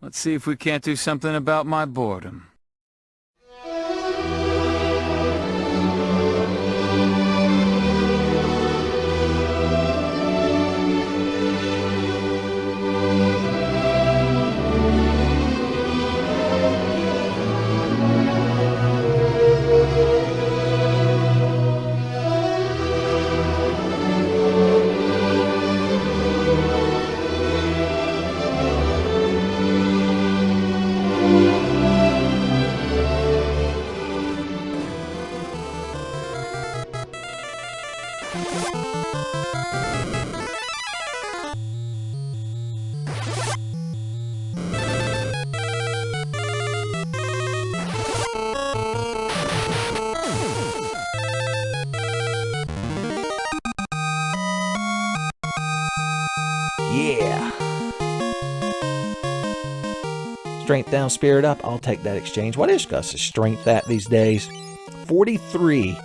Let's see if we can't do something about my boredom. Yeah. Strength down, spirit up. I'll take that exchange. What is Gus's strength at these days? 43.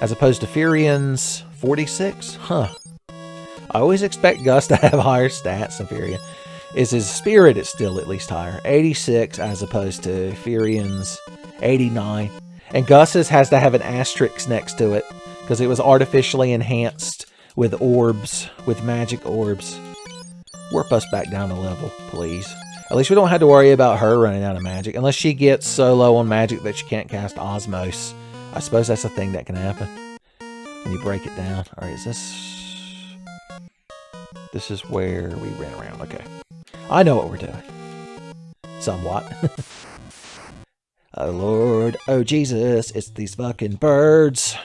As opposed to Furion's 46? Huh. I always expect Gus to have higher stats than Furion. Is his spirit is still at least higher. 86 as opposed to Furion's 89. And Gus's has to have an asterisk next to it because it was artificially enhanced with orbs, with magic orbs. Warp us back down a level, please. At least we don't have to worry about her running out of magic. Unless she gets so low on magic that she can't cast Osmos. I suppose that's a thing that can happen when you break it down. Alright, is this... This is where we ran around. Okay. I know what we're doing. Somewhat. Oh Lord. Oh Jesus. It's these fucking birds.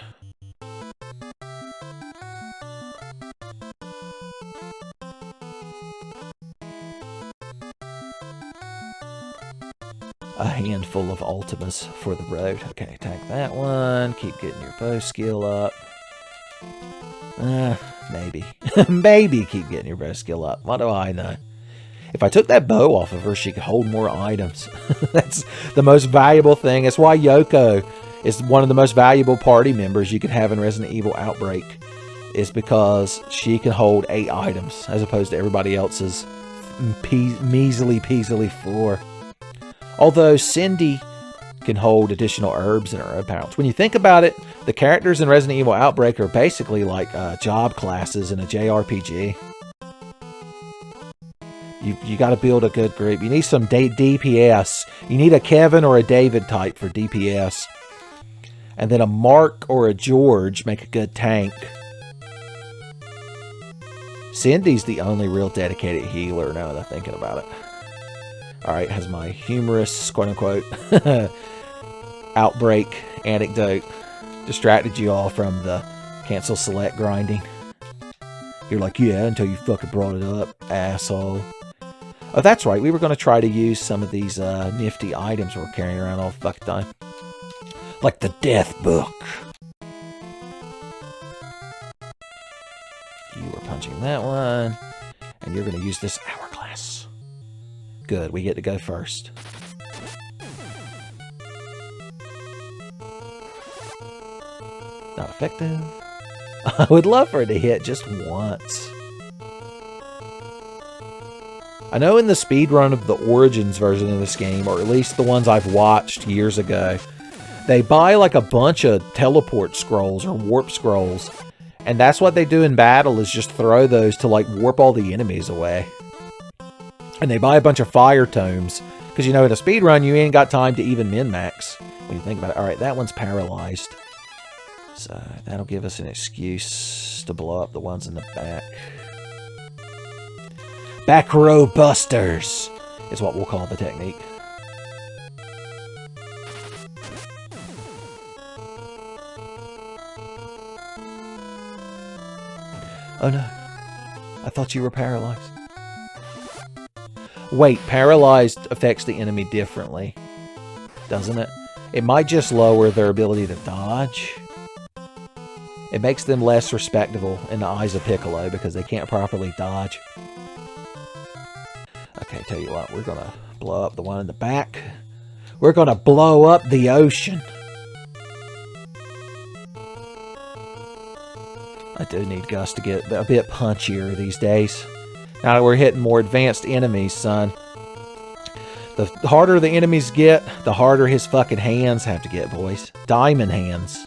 A handful of Ultimas for the road. Okay, attack that one. Keep getting your bow skill up. Maybe. Maybe keep getting your bow skill up. What do I know? If I took that bow off of her, she could hold more items. That's the most valuable thing. That's why Yoko is one of the most valuable party members you could have in Resident Evil Outbreak. Is because she can hold 8 items as opposed to everybody else's measly 4. Although Cindy can hold additional herbs in her herb pouch. When you think about it, the characters in Resident Evil Outbreak are basically like job classes in a JRPG. You got to build a good group. You need some DPS. You need a Kevin or a David type for DPS. And then a Mark or a George make a good tank. Cindy's the only real dedicated healer now that I'm thinking about it. Alright, has my humorous, quote-unquote, Outbreak anecdote distracted you all from the cancel select grinding? You're like, yeah, until you fucking brought it up, asshole. Oh, that's right, we were going to try to use some of these nifty items we're carrying around all the fucking time. Like the Death Book. You were punching that one, and you're going to use this hourglass. Good, we get to go first. Not effective. I would love for it to hit just once. I know in the speedrun of the Origins version of this game, or at least the ones I've watched years ago, they buy like a bunch of teleport scrolls or warp scrolls, and that's what they do in battle is just throw those to like warp all the enemies away. And they buy a bunch of fire tomes. Because, you know, in a speedrun, you ain't got time to even min-max. When you think about it. Alright, that one's paralyzed. So, that'll give us an excuse to blow up the ones in the back. Back row busters is what we'll call the technique. Oh no. I thought you were paralyzed. Wait, paralyzed affects the enemy differently, doesn't it? It might just lower their ability to dodge. It makes them less respectable in the eyes of Piccolo because they can't properly dodge. Okay, tell you what, we're going to blow up the one in the back. We're going to blow up the ocean. I do need Gus to get a bit punchier these days. Now that we're hitting more advanced enemies, son. The harder the enemies get, the harder his fucking hands have to get, boys. Diamond hands.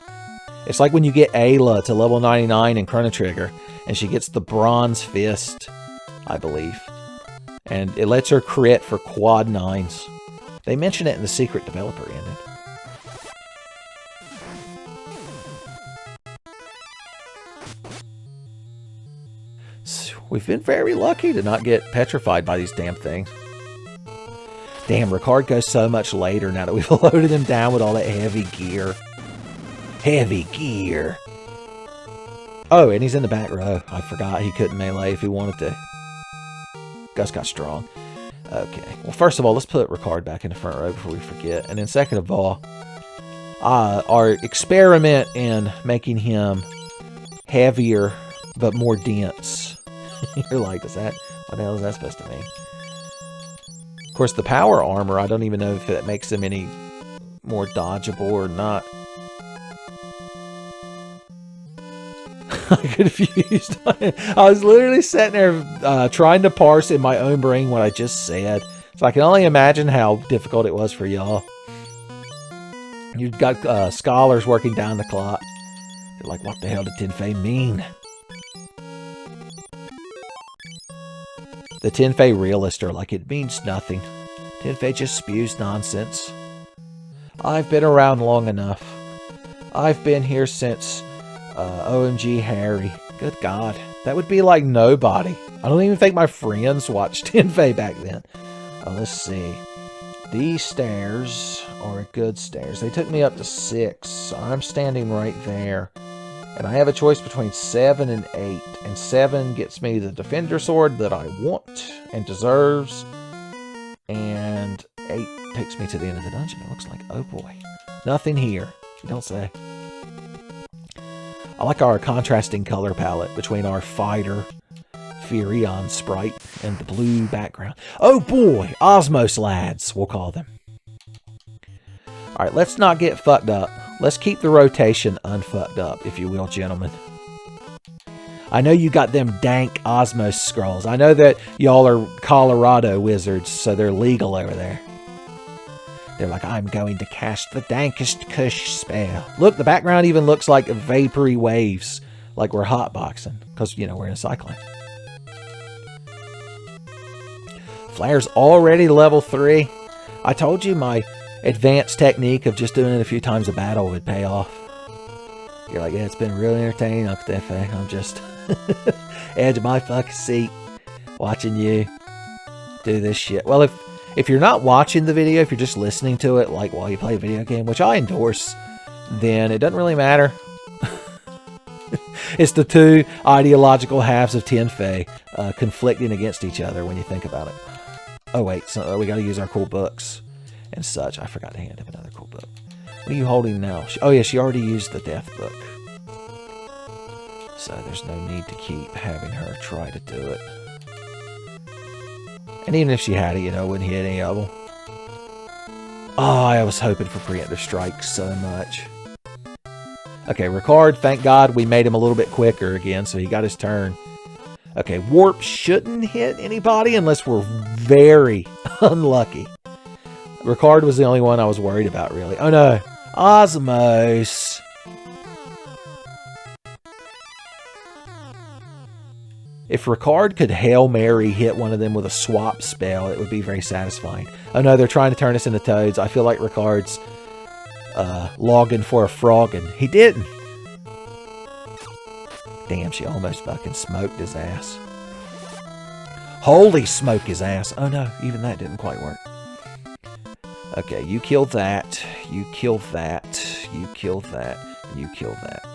It's like when you get Ayla to level 99 in Chrono Trigger, and she gets the bronze fist, I believe. And it lets her crit for quad 9s. They mention it in the secret developer ending. We've been very lucky to not get petrified by these damn things. Damn, Ricard goes so much later now that we've loaded him down with all that heavy gear. Heavy gear. Oh, and he's in the back row. I forgot he couldn't melee if he wanted to. Gus got strong. Okay. Well, first of all, let's put Ricard back in the front row before we forget. And then second of all, our experiment in making him heavier but more dense. You're like, what the hell is that supposed to mean? Of course, the power armor, I don't even know if it makes him any more dodgeable or not. I'm confused. I was literally sitting there trying to parse in my own brain what I just said. So I can only imagine how difficult it was for y'all. You've got scholars working down the clock. They're like, what the hell did Tenfey mean? The Tenfey realists are like, it means nothing. Tenfey just spews nonsense. I've been around long enough. I've been here since OMG Harry. Good God. That would be like nobody. I don't even think my friends watched Tenfey back then. Let's see. These stairs are good stairs. They took me up to 6. So I'm standing right there. And I have a choice between 7 and 8. And 7 gets me the Defender Sword that I want and deserves. And 8 takes me to the end of the dungeon. It looks like, oh boy. Nothing here. You don't say. I like our contrasting color palette between our fighter, Furion sprite, and the blue background. Oh boy! Osmos lads, we'll call them. Alright, let's not get fucked up. Let's keep the rotation unfucked up, if you will, gentlemen. I know you got them dank Osmos scrolls. I know that y'all are Colorado wizards, so they're legal over there. They're like, I'm going to cast the dankest kush spell. Look, the background even looks like vapory waves, like we're hotboxing, because, you know, we're in a cyclone. Flare's already level 3. I told you my advanced technique of just doing it a few times a battle would pay off. You're like, yeah, it's been really entertaining, Uncle Tenfey. I'm just edge of my fucking seat watching you do this shit. Well, if you're not watching the video, if you're just listening to it, like while you play a video game, which I endorse, then it doesn't really matter. It's the two ideological halves of Tenfey conflicting against each other when you think about it. Oh wait, so we got to use our cool books and such. I forgot to hand him another cool book. What are you holding now? Oh yeah, she already used the death book. So there's no need to keep having her try to do it. And even if she had it, you know, wouldn't hit any of them. Oh, I was hoping for preemptive strike so much. Okay, Ricard, thank God we made him a little bit quicker again, so he got his turn. Okay, warp shouldn't hit anybody unless we're very unlucky. Ricard was the only one I was worried about, really. Oh no, Osmos. If Ricard could Hail Mary hit one of them with a swap spell, it would be very satisfying. Oh no, they're trying to turn us into toads. I feel like Ricard's logging for a frogging. He didn't. Damn, she almost fucking smoked his ass. Holy smoke his ass. Oh no, even that didn't quite work. Okay, you kill that. You kill that. You kill that. You kill that.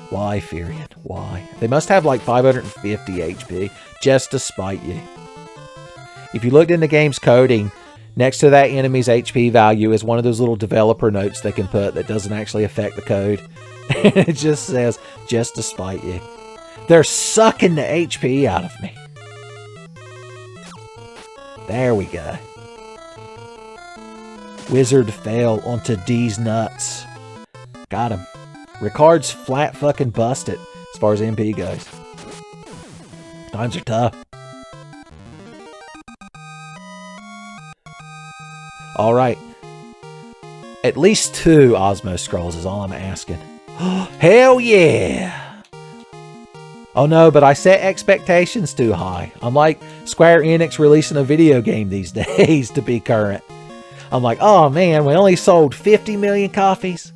Why, Furion? Why? They must have like 550 HP just to spite you. If you looked in the game's coding, next to that enemy's HP value is one of those little developer notes they can put that doesn't actually affect the code. It just says, just to spite you. They're sucking the HP out of me. There we go. Wizard fell onto D's nuts. Got him. Ricard's flat fucking busted as far as MP goes. Times are tough. All right. At least 2 Osmo scrolls is all I'm asking. Hell yeah! Oh no, but I set expectations too high. I'm like Square Enix releasing a video game these days to be current. I'm like, oh man, we only sold 50 million copies?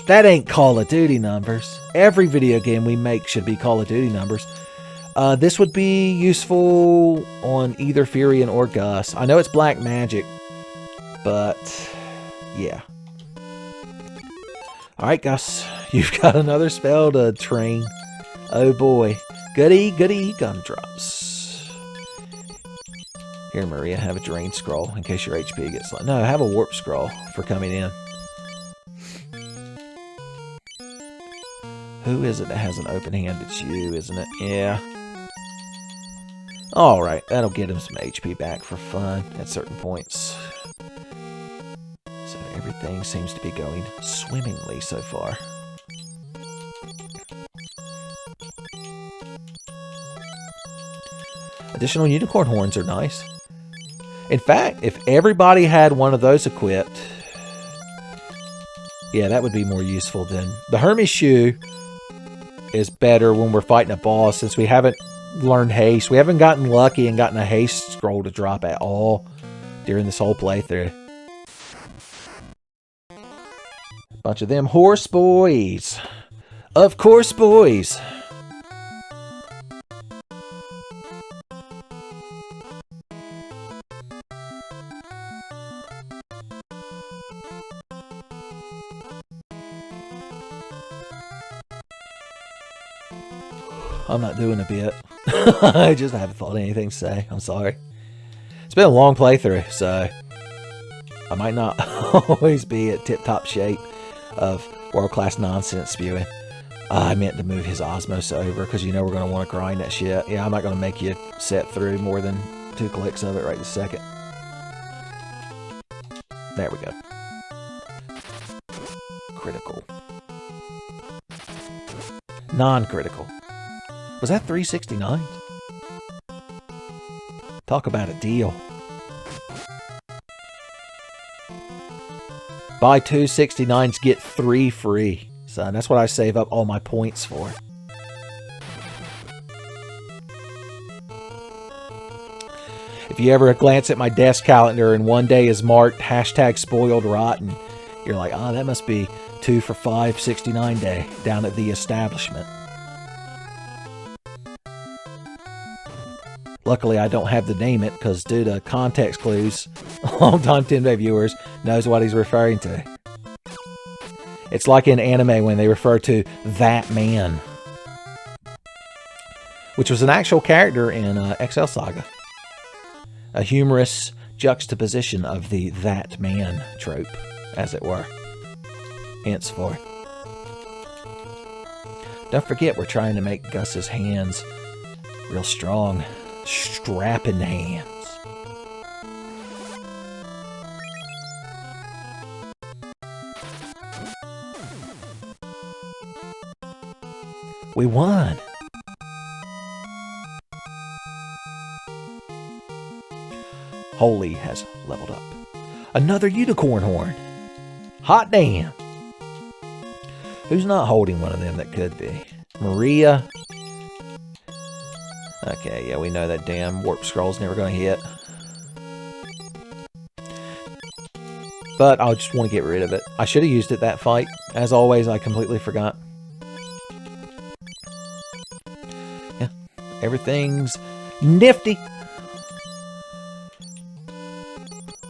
That ain't Call of Duty numbers. Every video game we make should be Call of Duty numbers. This would be useful on either Furion or Gus. I know it's black magic, but yeah. Alright, Gus, you've got another spell to train. Oh boy. Goody, goody gumdrops. Here, Maria, have a drain scroll in case your HP gets low. No, have a warp scroll for coming in. Who is it that has an open hand? It's you, isn't it? Yeah. Alright, that'll get him some HP back for fun at certain points. So everything seems to be going swimmingly so far. Additional unicorn horns are nice. In fact, if everybody had one of those equipped, yeah, that would be more useful than... The Hermes shoe is better when we're fighting a boss, since we haven't learned haste. We haven't gotten lucky and gotten a haste scroll to drop at all during this whole playthrough. Bunch of them horse boys. Of course, boys. I'm not doing a bit. I just haven't thought of anything to say. I'm sorry. It's been a long playthrough, so I might not always be at tip-top shape of world-class nonsense spewing. I meant to move his Osmos over, because you know we're going to want to grind that shit. Yeah, I'm not going to make you set through more than 2 clicks of it right this second. There we go. Critical. Non-critical. Was that 369? Talk about a deal. Buy 2 69s, get 3 free. So that's what I save up all my points for. If you ever glance at my desk calendar and one day is marked #spoiledrotten, you're like, oh, that must be 2 for 5 69 day down at the establishment. Luckily, I don't have to name it, because due to context clues, long-time Tenfey viewers knows what he's referring to. It's like in anime when they refer to that man, which was an actual character in XL Saga. A humorous juxtaposition of the that man trope, as it were. Henceforth. Don't forget, we're trying to make Gus's hands real strong. Strapping hands. We won. Holy has leveled up. Another unicorn horn. Hot damn. Who's not holding one of them that could be? Maria. Okay, yeah, we know that damn warp scroll's never going to hit. But I just want to get rid of it. I should have used it that fight. As always, I completely forgot. Yeah, everything's nifty.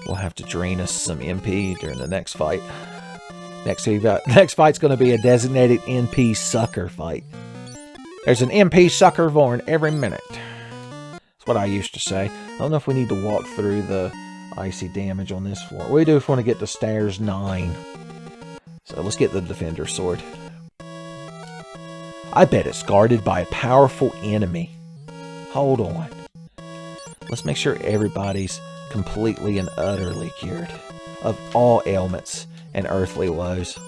We'll have to drain us some MP during the next fight. Next fight's going to be a designated NP sucker fight. There's an MP sucker born every minute. That's what I used to say. I don't know if we need to walk through the icy damage on this floor. We do if we want to get to stairs 9. So let's get the defender sword. I bet it's guarded by a powerful enemy. Hold on. Let's make sure everybody's completely and utterly cured of all ailments and earthly woes.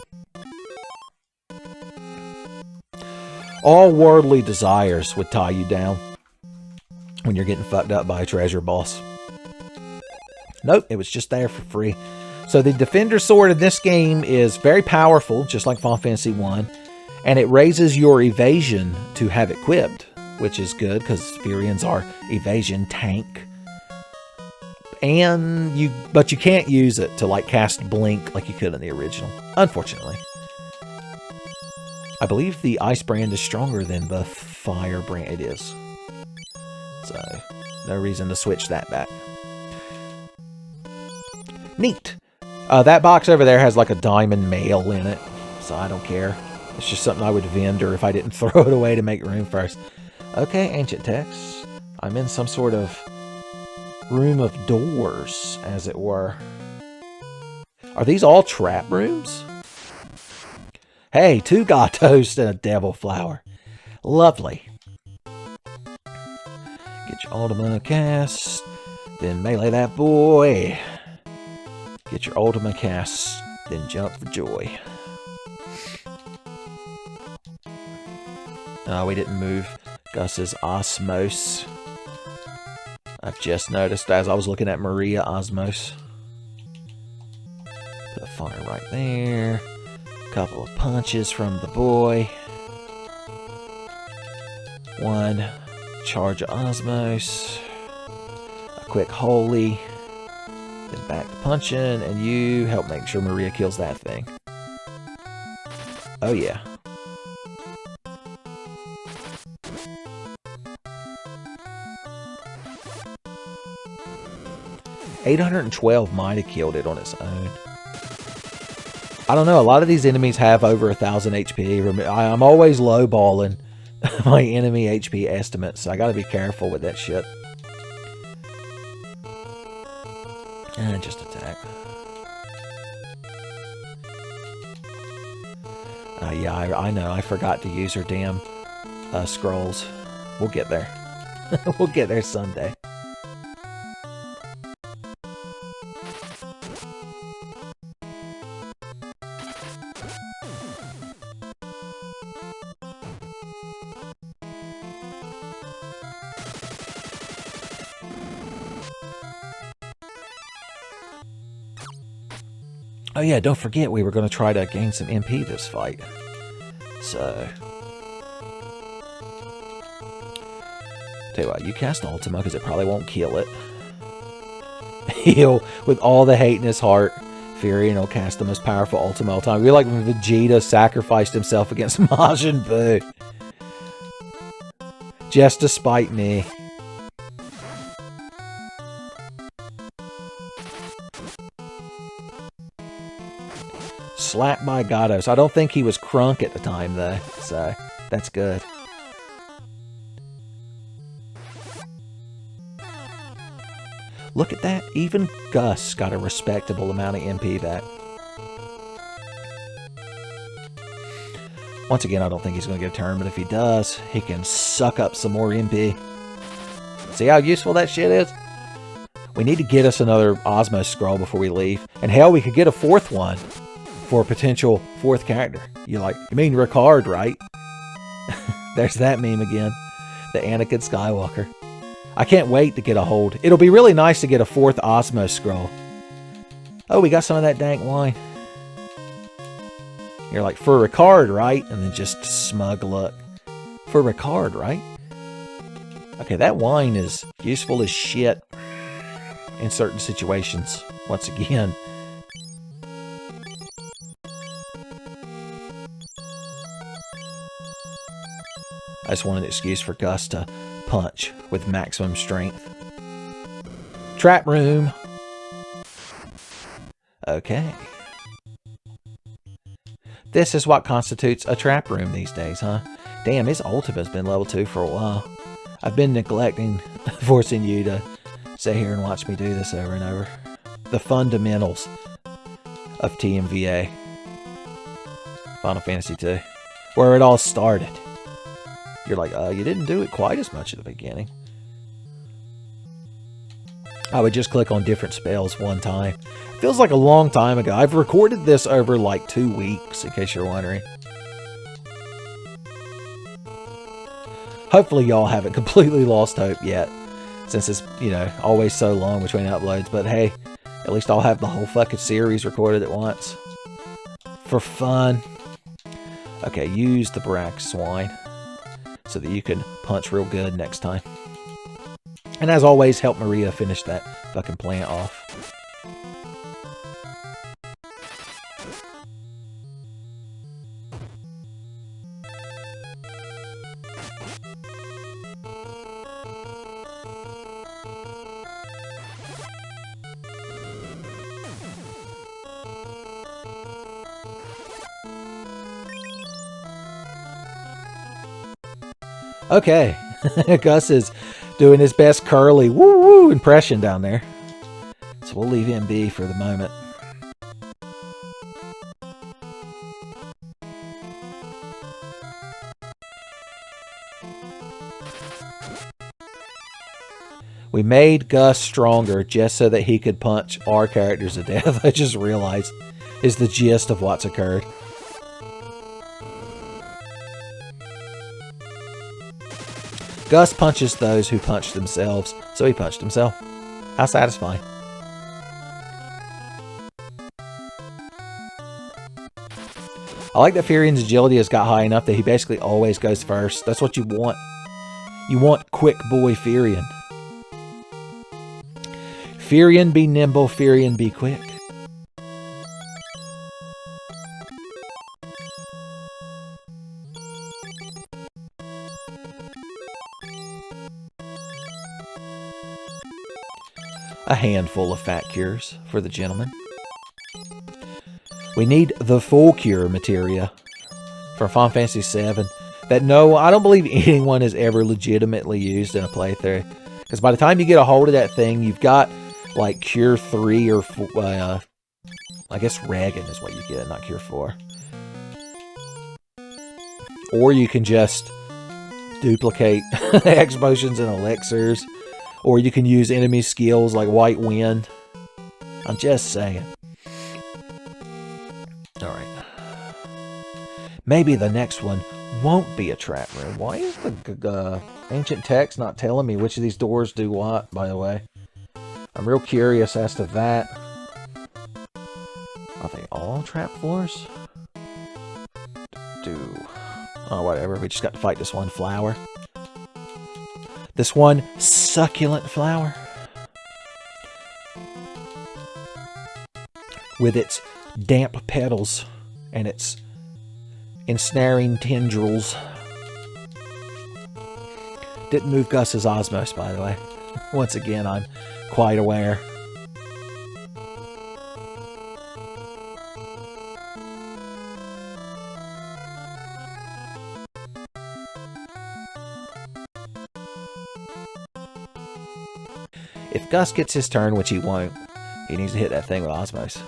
All worldly desires would tie you down. when you're getting fucked up by a treasure boss. Nope, it was just there for free. So the Defender Sword in this game is very powerful, just like Final Fantasy 1, and it raises your evasion to have equipped, which is good because Firians are evasion tank. But you can't use it to like cast Blink like you could in the original, unfortunately. I believe the Ice brand is stronger than the Fire brand. It is. So, no reason to switch that back. Neat. That box over there has like a diamond mail in it, so I don't care. It's just something I would vendor if I didn't throw it away to make room first. Okay, ancient text. I'm in some sort of room of doors, as it were. Are these all trap rooms? Hey, 2 gatos and a devil flower. Lovely. Get your ultimate cast, then melee that boy. Get your ultimate cast, then jump for joy. Oh, we didn't move Gus's Osmos. I've just noticed as I was looking at Maria Osmos. Put a fire right there. Couple of punches from the boy. 1 charge of Osmos. A quick holy. Then back to punching, and you help make sure Maria kills that thing. Oh yeah. $812 might have killed it on its own. I don't know, a lot of these enemies have over 1,000 HP. I'm always lowballing my enemy HP estimates, so I gotta be careful with that shit. And just attack. Yeah, I know. I forgot to use her damn scrolls. We'll get there. We'll get there someday. Oh yeah, don't forget we were going to try to gain some MP this fight. So, tell you what, you cast Ultima because it probably won't kill it. He'll, with all the hate in his heart, Firion will cast the most powerful Ultima all time. We're like when Vegeta sacrificed himself against Majin Buu. Just to spite me. Slapped by Gatos. I don't think he was crunk at the time, though, so that's good. Look at that. Even Gus got a respectable amount of MP back. Once again, I don't think he's going to get a turn, but if he does, he can suck up some more MP. See how useful that shit is? We need to get us another Osmos scroll before we leave. And hell, we could get a 4th one. For a potential 4th character. You mean Ricard, right? There's that meme again. The Anakin Skywalker. I can't wait to get a hold. It'll be really nice to get a 4th Osmos scroll. Oh, we got some of that dank wine. You're like, for Ricard, right? And then just smug look. For Ricard, right? Okay, that wine is useful as shit in certain situations. Once again. I just want an excuse for Gus to punch with maximum strength. Trap room. Okay. This is what constitutes a trap room these days, huh? Damn, his Ultima's been level 2 for a while. I've been neglecting forcing you to sit here and watch me do this over and over. The fundamentals of TMVA. Final Fantasy 2. Where it all started. You're like, you didn't do it quite as much at the beginning. I would just click on different spells one time. Feels like a long time ago. I've recorded this over like 2 weeks, in case you're wondering. Hopefully y'all haven't completely lost hope yet. since it's, you know, always so long between uploads. But hey, at least I'll have the whole fucking series recorded at once. For fun. Okay, use the Brack Swine so that you can punch real good next time. And as always, help Maria finish that fucking plant off. Okay, Gus is doing his best curly woo-woo impression down there. So we'll leave him be for the moment. We made Gus stronger just so that he could punch our characters to death. I just realized is the gist of what's occurred. Gus punches those who punch themselves, so he punched himself. How satisfying. I like that Furion's agility has got high enough that he basically always goes first. That's what you want. You want quick boy Furion. Furion be nimble, Furion be quick. A handful of fat cures for the gentleman. We need the full cure materia for Final Fantasy VII that I don't believe anyone has ever legitimately used in a playthrough. Because by the time you get a hold of that thing, you've got like Cure 3 or 4, I guess Regan is what you get, not Cure 4. Or you can just duplicate X potions and elixirs. Or you can use enemy skills like White Wind. I'm just saying. Alright. Maybe the next one won't be a trap room. Why is the ancient text not telling me which of these doors do what, by the way? I'm real curious as to that. Are they all trap floors? Oh, whatever. We just got to fight this one flower. This one succulent flower. With its damp petals and its ensnaring tendrils. Didn't move Gus's Osmos, by the way. Once again, I'm quite aware. If Gus gets his turn, which he won't, he needs to hit that thing with Osmos.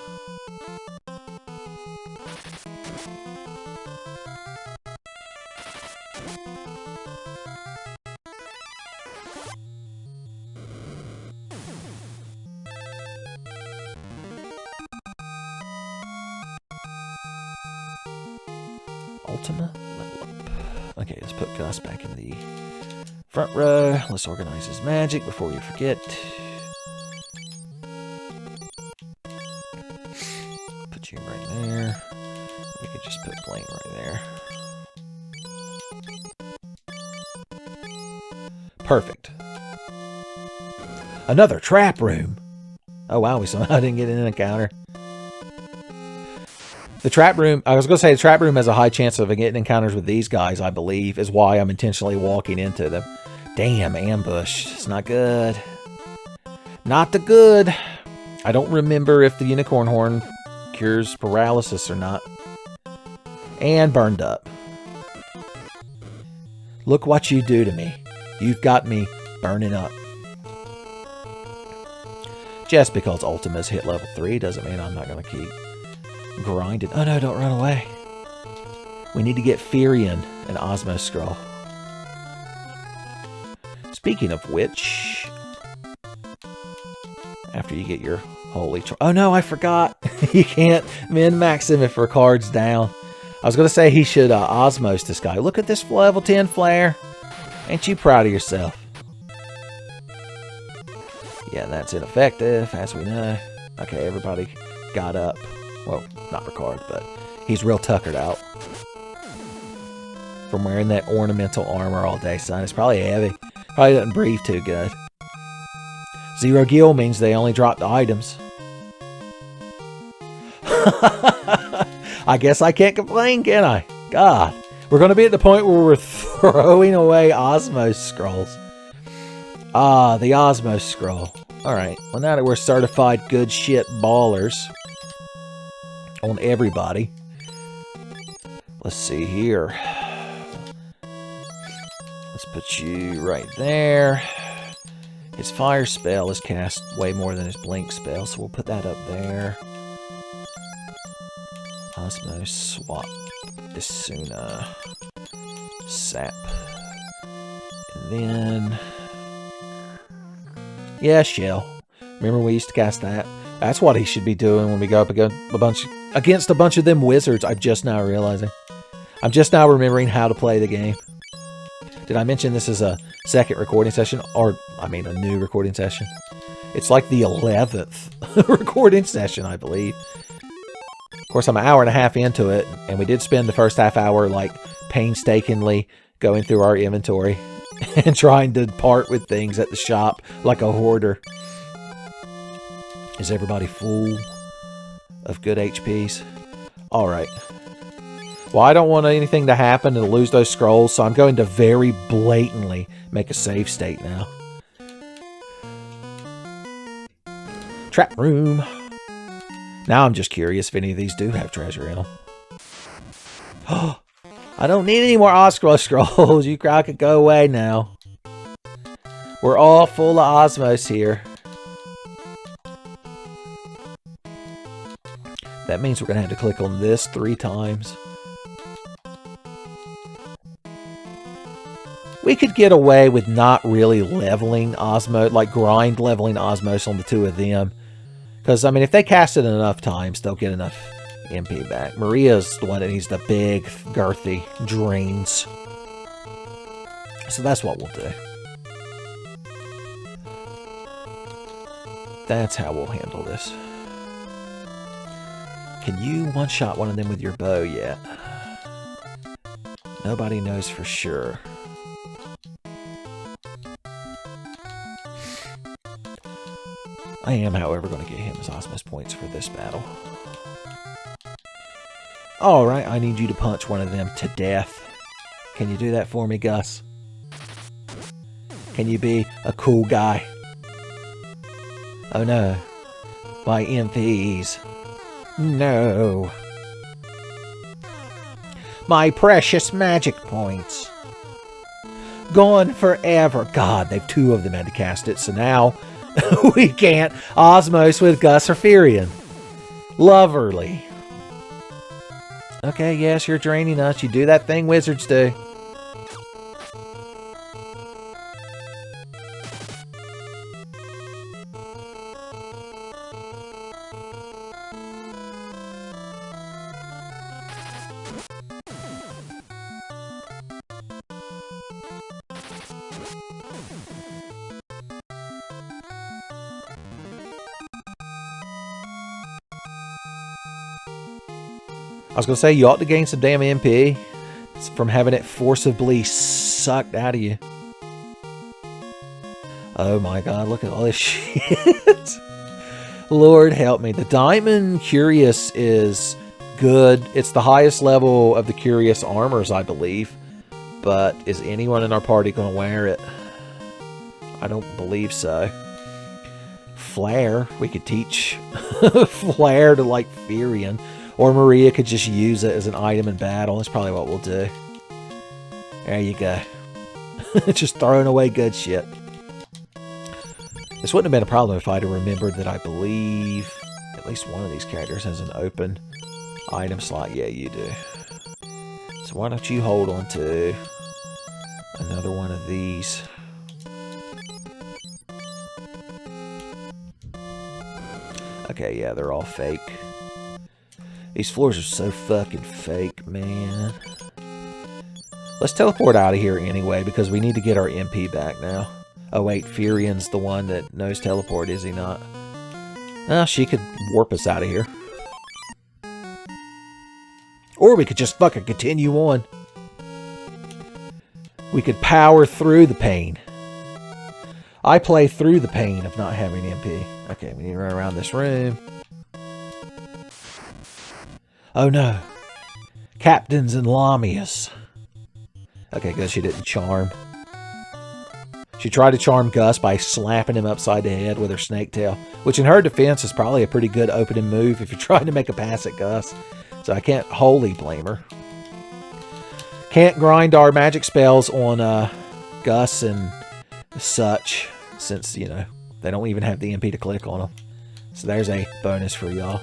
Ultima level up. Okay, let's put Gus back in the front row. Let's organize his magic before we forget. Put you right there. We could just put Blaine right there. Perfect. Another trap room. Oh wow, we somehow didn't get in an encounter. The trap room, I was going to say the trap room has a high chance of getting encounters with these guys, I believe, is why I'm intentionally walking into them. Damn, ambush. It's not good. Not the good. I don't remember if the unicorn horn cures paralysis or not. And burned up. Look what you do to me. You've got me burning up. Just because Ultima's hit level 3 doesn't mean I'm not going to keep grinding. Oh no, don't run away. We need to get Furion and Osmos Scroll. Speaking of which, after you get your holy... Oh no, I forgot. You can't min-max him if her card's down. I was going to say he should Osmos this guy. Look at this level 10 flare. Ain't you proud of yourself? Yeah, that's ineffective, as we know. Okay, everybody got up. Well, not Ricard, but he's real tuckered out from wearing that ornamental armor all day, son. It's probably heavy. Probably doesn't breathe too good. 0 gil means they only drop the items. I guess I can't complain, can I? God. We're going to be at the point where we're throwing away Osmos scrolls. Ah, the Osmos scroll. Alright, well now that we're certified good shit ballers on everybody. Let's see here. Let's put you right there. His fire spell is cast way more than his blink spell, so we'll put that up there. Osmos swap. Isuna. Sap. And then... yeah, Shell. Remember we used to cast that? That's what he should be doing when we go up against a bunch of them wizards. I'm just now realizing. I'm just now remembering how to play the game. Did I mention this is a second recording session? Or, I mean, a new recording session. It's like the 11th recording session, I believe. Of course, I'm an hour and a half into it, and we did spend the first half hour, like, painstakingly going through our inventory and trying to part with things at the shop like a hoarder. Is everybody full of good HPs? Alright. Well, I don't want anything to happen and lose those scrolls, so I'm going to very blatantly make a save state now. Trap room. Now I'm just curious if any of these do have treasure in them. I don't need any more Oscro scrolls. You crowd could go away now. We're all full of Osmos here. That means we're going to have to click on this 3 times. We could get away with not really leveling Osmos, like grind leveling Osmos on the 2 of them. Because, I mean, if they cast it enough times, they'll get enough MP back. Maria's the one that needs the big, girthy drains. So that's what we'll do. That's how we'll handle this. Can you one-shot one of them with your bow yet? Nobody knows for sure. I am, however, going to get him his Osmos points for this battle. Alright, I need you to punch one of them to death. Can you do that for me, Gus? Can you be a cool guy? Oh no. My MPs. No. My precious magic points. Gone forever. God, they've 2 of them had to cast it, so now we can't Osmos with Gus or Furion. Loverly. Okay, yes, you're draining us. You do that thing wizards do. I was going to say, you ought to gain some damn MP from having it forcibly sucked out of you. Oh my god, look at all this shit. Lord help me. The Diamond Curious is good. It's the highest level of the Curious armors, I believe. But is anyone in our party going to wear it? I don't believe so. Flare. We could teach Flare to, like, Furion. Or Maria could just use it as an item in battle. That's probably what we'll do. There you go. Just throwing away good shit. This wouldn't have been a problem if I'd have remembered that I believe at least one of these characters has an open item slot. Yeah, you do. So why don't you hold on to another one of these. Okay, yeah, they're all fake. These floors are so fucking fake, man. Let's teleport out of here anyway, because we need to get our MP back now. Oh wait, Furion's the one that knows teleport, is he not? Well, she could warp us out of here. Or we could just fucking continue on. We could power through the pain. I play through the pain of not having MP. Okay, we need to run around this room. Oh no. Captains and Lamias. Okay, good, she didn't charm. She tried to charm Gus by slapping him upside the head with her snake tail, which in her defense is probably a pretty good opening move if you're trying to make a pass at Gus. So I can't wholly blame her. Can't grind our magic spells on Gus and such, since, you know, they don't even have the MP to click on them. So there's a bonus for y'all.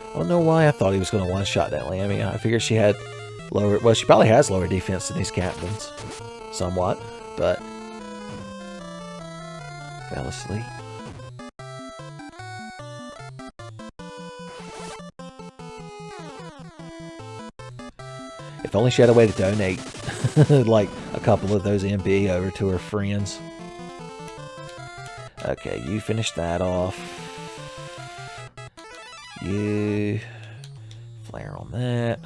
I don't know why I thought he was going to one-shot that Lamia. I figured she had lower... Well, she probably has lower defense than these captains. Somewhat, but... Fell asleep. If only she had a way to donate, like, a couple of those MP over to her friends. Okay, you finish that off. You flare on that.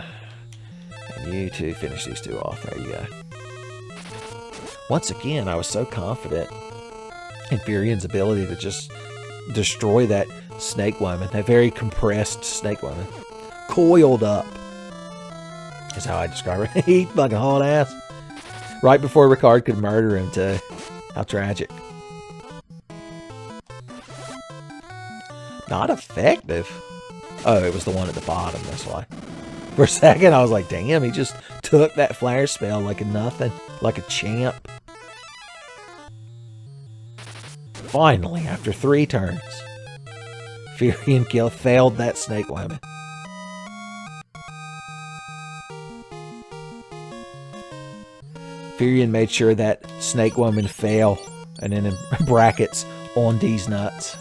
And you two finish these two off. There you go. Once again, I was so confident in Furion's ability to just destroy that snake woman. That very compressed snake woman. Coiled up. Is how I describe her. He fucking hot ass. Right before Ricard could murder him too. How tragic. Not effective. Oh, it was the one at the bottom, that's why. For a second, I was like, damn, he just took that flare spell like a nothing. Like a champ. Finally, after 3 turns, Furion Kill failed that snake woman. Furion made sure that snake woman fail, and then in brackets, on these nuts.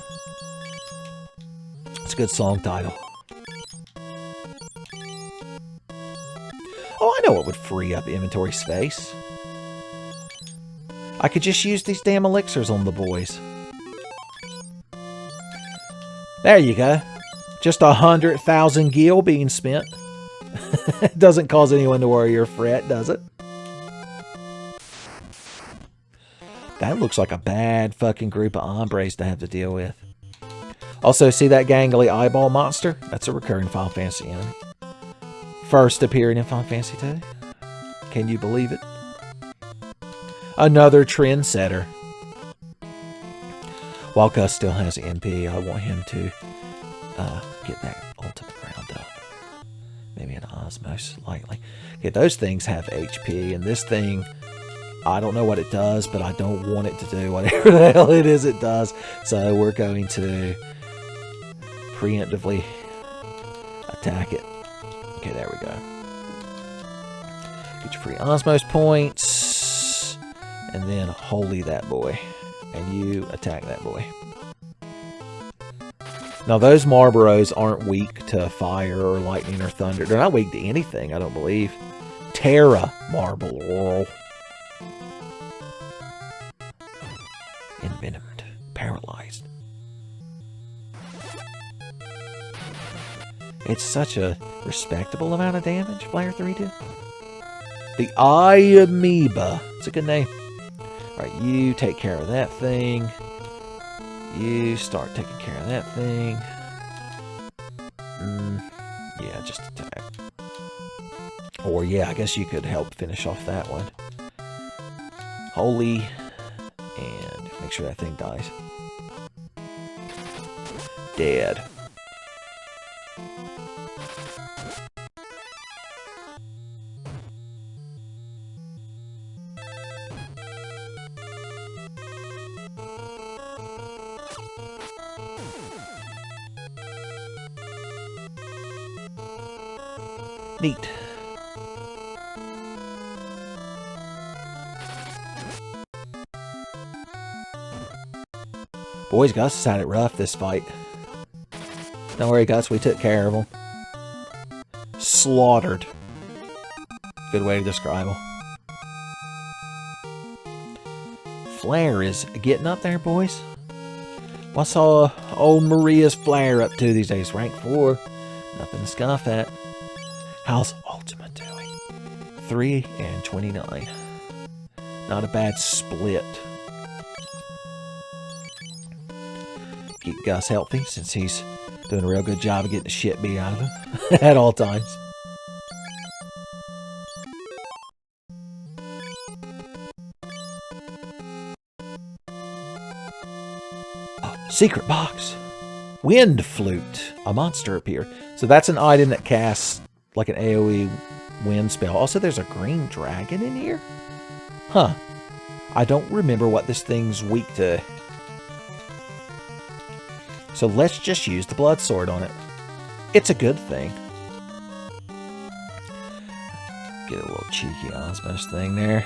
It's a good song title. Oh, I know what would free up inventory space. I could just use these damn elixirs on the boys. There you go. Just 100,000 gil being spent. It doesn't cause anyone to worry or fret, does it? That looks like a bad fucking group of hombres to have to deal with. Also, see that gangly eyeball monster? That's a recurring Final Fantasy enemy. First appearing in Final Fantasy 2. Can you believe it? Another trendsetter. While Gus still has MP, I want him to get that ultimate ground up. Maybe an Osmos, lightly. Okay, those things have HP, and this thing, I don't know what it does, but I don't want it to do whatever the hell it is it does. So we're going to preemptively attack it. Okay, there we go. Get your free Osmos points. And then holy that boy. And you attack that boy. Now those Marlboros aren't weak to fire or lightning or thunder. They're not weak to anything, I don't believe. Terra Marlboro. Envenomed. Paralyzed. It's such a respectable amount of damage, Flare 3 did. The Eye Amoeba. It's a good name. Alright, you take care of that thing. You start taking care of that thing. Yeah, just attack. Or yeah, I guess you could help finish off that one. Holy. And make sure that thing dies. Dead. Neat. Boys, Gus has had it rough this fight. Don't worry, Gus, we took care of him. Slaughtered. Good way to describe him. flare is getting up there, boys. What's old Maria's flare up to these days? Rank 4. Nothing to scoff at. How's Ultima doing? 3 and 29. Not a bad split. Keep Gus healthy since he's doing a real good job of getting the shit beat out of him at all times. Secret box. Wind flute. A monster appeared. So that's an item that casts like an AoE wind spell. Also, there's a green dragon in here. Huh. I don't remember what this thing's weak to. So let's just use the blood sword on it. It's a good thing. Get a little cheeky Osmos thing there.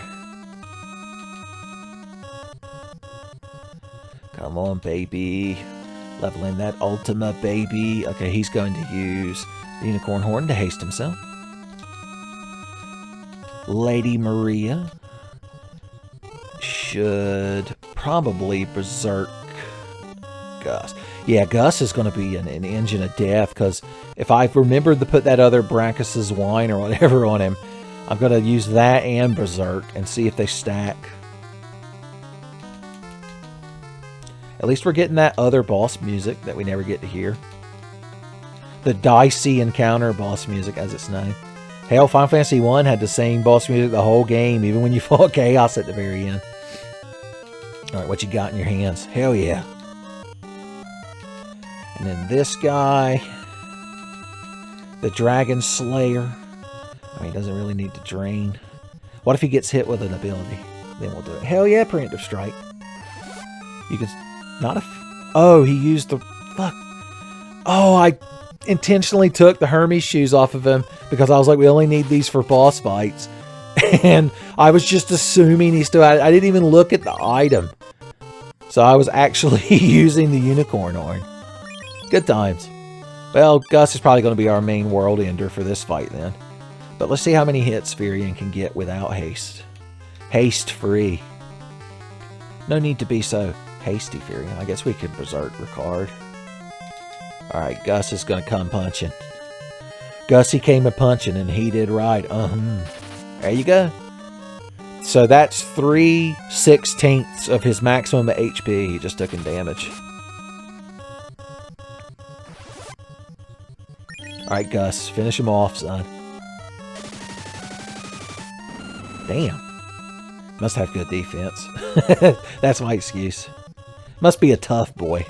Come on, baby. Leveling that Ultima, baby. Okay, he's going to use the Unicorn Horn to haste himself. Lady Maria should probably berserk Gus. Yeah, Gus is going to be an engine of death, because if I remembered to put that other Brachus's wine or whatever on him, I'm going to use that and berserk and see if they stack. At least we're getting that other boss music that we never get to hear. The dicey encounter boss music, as it's known. Hell, Final Fantasy 1 had the same boss music the whole game, even when you fought Chaos at the very end. Alright, what you got in your hands? Hell yeah. And then this guy, the Dragon Slayer. I mean, he doesn't really need to drain. What if he gets hit with an ability? Then we'll do it. Hell yeah, Preemptive Strike. You can... Not a... Oh, he used the... Fuck. Oh, I intentionally took the Hermes shoes off of him because I was like, we only need these for boss fights. And I was just assuming he still had... I didn't even look at the item. So I was actually using the Unicorn Horn. Good times. Well, Gus is probably going to be our main world ender for this fight then. But let's see how many hits Furion can get without haste. Haste free. No need to be so hasty, Furion. I guess we could berserk Ricard. Alright, Gus is going to come punching. Gussie came a punching and he did right. There you go. So that's 3/16 of his maximum HP. He just took in damage. Alright, Gus. Finish him off, son. Damn. Must have good defense. That's my excuse. Must be a tough boy.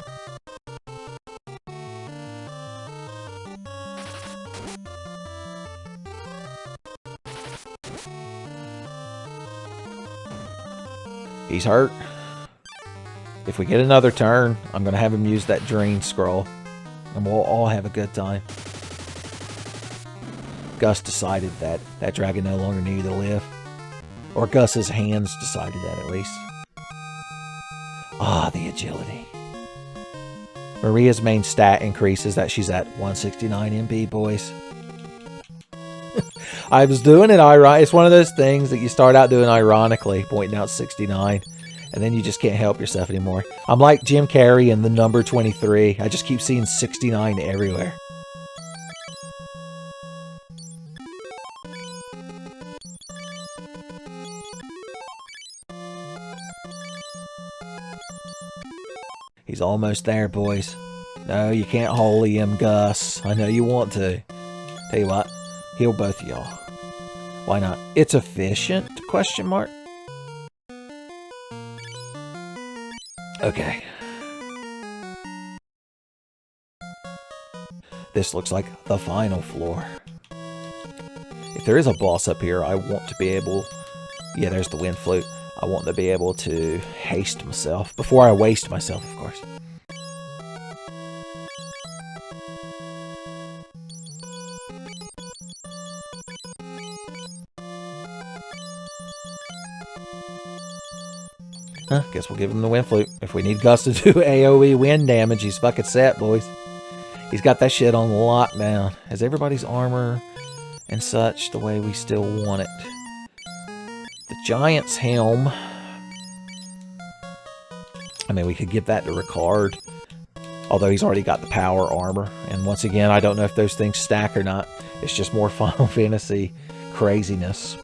He's hurt. If we get another turn, I'm going to have him use that Drain Scroll. And we'll all have a good time. Gus decided that that dragon no longer needed to live. Or Gus's hands decided that, at least. Ah, the agility. Maria's main stat increase is that she's at 169 MP, boys. I was doing it ironically. It's one of those things that you start out doing ironically, pointing out 69, and then you just can't help yourself anymore. I'm like Jim Carrey in The Number 23. I just keep seeing 69 everywhere. He's almost there, boys. No, you can't holy him, Gus. I know you want to. Tell you what, heal both of y'all. Why not? It's efficient? Question mark. Okay. This looks like the final floor. If there is a boss up here, I want to be able... Yeah, there's the wind flute. I want to be able to haste myself. Before I waste myself, of course. Huh, guess we'll give him the wind flute. If we need Gus to do AoE wind damage, he's fucking set, boys. He's got that shit on lockdown. Has everybody's armor and such the way we still want it? The Giant's Helm. I mean, we could give that to Ricard. Although he's already got the power armor. And once again, I don't know if those things stack or not. It's just more Final Fantasy craziness.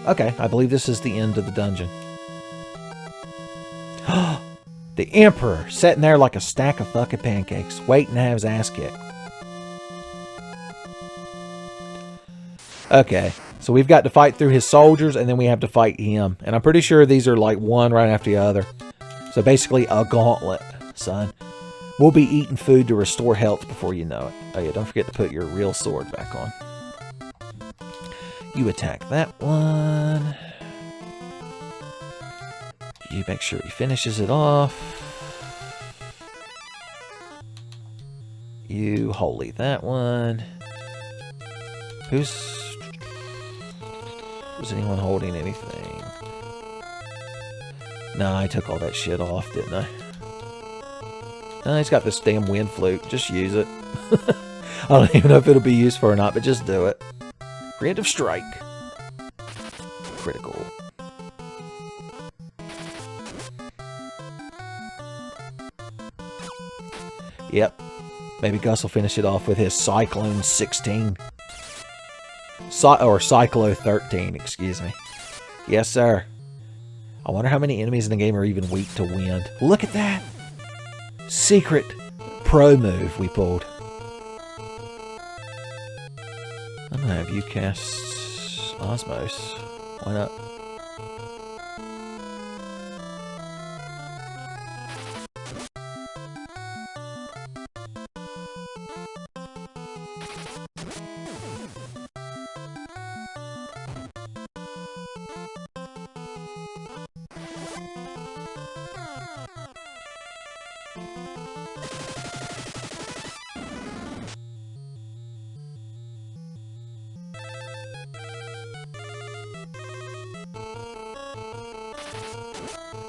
Okay, I believe this is the end of the dungeon. The Emperor, sitting there like a stack of fucking pancakes, waiting to have his ass kicked. Okay, so we've got to fight through his soldiers, and then we have to fight him. And I'm pretty sure these are like one right after the other. So basically a gauntlet, son. We'll be eating food to restore health before you know it. Oh yeah, don't forget to put your real sword back on. You attack that one. You make sure he finishes it off. You holy that one. Was anyone holding anything? No, I took all that shit off, didn't I? No, he's got this damn wind flute. Just use it. I don't even know if it'll be useful or not, but just do it. Preemptive strike. Critical. Yep. Maybe Gus will finish it off with his Cyclone 16. Or Cyclo 13, excuse me. Yes, sir. I wonder how many enemies in the game are even weak to wind. Look at that! Secret pro move we pulled. I'm gonna have you cast Osmos. Why not?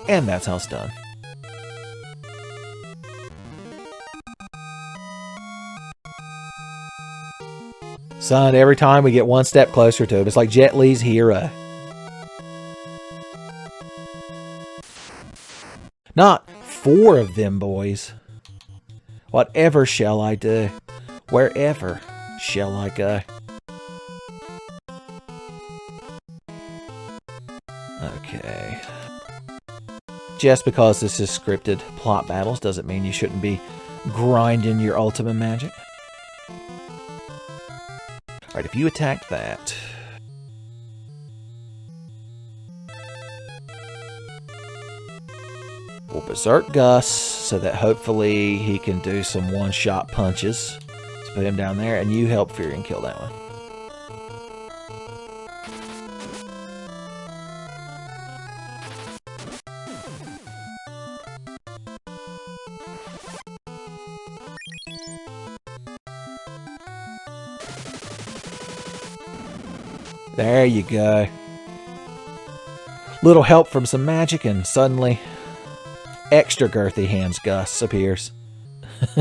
And that's how it's done. Son, every time we get one step closer to him, it's like Jet Li's hero. Not 4 of them boys. Whatever shall I do? Wherever shall I go? Okay. Just because this is scripted plot battles doesn't mean you shouldn't be grinding your ultimate magic. Alright, if you attack that... we'll berserk Gus so that hopefully he can do some one-shot punches. Let's put him down there, and you help Furion kill that one. There you go. Little help from some magic and suddenly extra girthy hands Gus appears.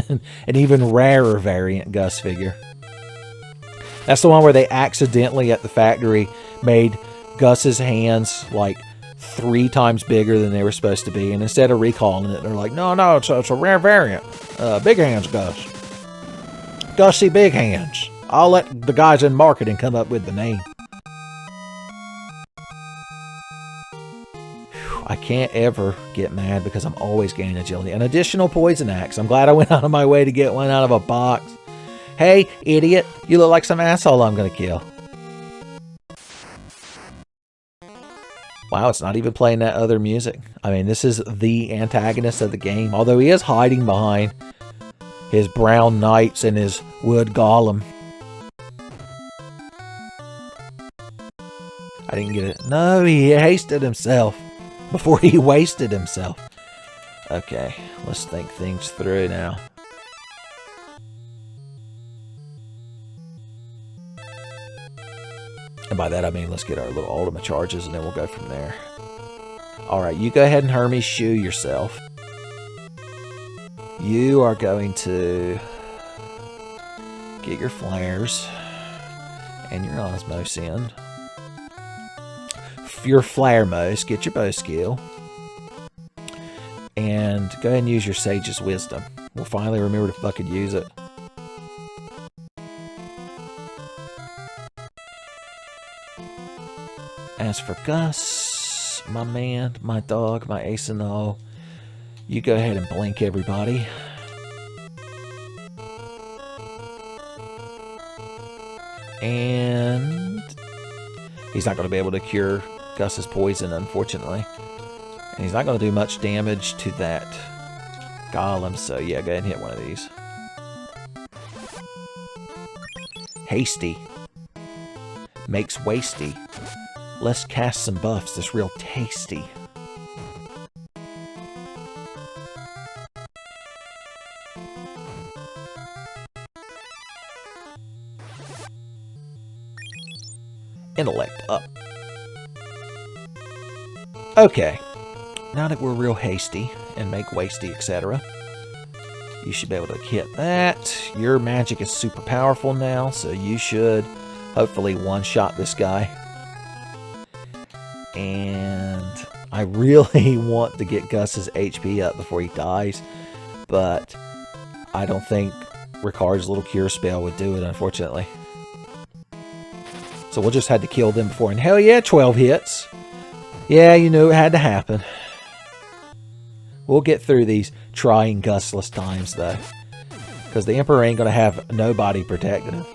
An even rarer variant Gus figure. That's the one where they accidentally at the factory made Gus's hands like 3 times bigger than they were supposed to be, and instead of recalling it, they're like, no, it's a rare variant. Big hands Gus. Gussie Big Hands. I'll let the guys in marketing come up with the name. I can't ever get mad because I'm always gaining agility. An additional poison axe. I'm glad I went out of my way to get one out of a box. Hey, idiot. You look like some asshole I'm going to kill. Wow, it's not even playing that other music. I mean, this is the antagonist of the game. Although he is hiding behind his brown knights and his wood golem. I didn't get it. No, he hasted himself. Before he wasted himself. Okay, let's think things through now. And by that I mean let's get our little ultimate charges and then we'll go from there. Alright, you go ahead and Hermes shoe yourself. You are going to get your flares and your Osmos in. Your flare most, get your bow skill. And go ahead and use your Sage's Wisdom. We'll finally remember to fucking use it. As for Gus, my man, my dog, my ace and all, you go ahead and blink everybody. And he's not going to be able to cure Gus's poison, unfortunately. And he's not going to do much damage to that golem, so yeah, go ahead and hit one of these. Hasty. Makes wasty. Let's cast some buffs that's real tasty. Intellect up. Okay. Now that we're real hasty and make wasty, etc., you should be able to hit that. Your magic is super powerful now, so you should hopefully one-shot this guy. And I really want to get Gus's HP up before he dies, but I don't think Ricard's little cure spell would do it, unfortunately. So we'll just have to kill them before. And hell yeah, 12 hits. Yeah, you knew it had to happen. We'll get through these trying Gusless times, though. Because the Emperor ain't going to have nobody protecting him.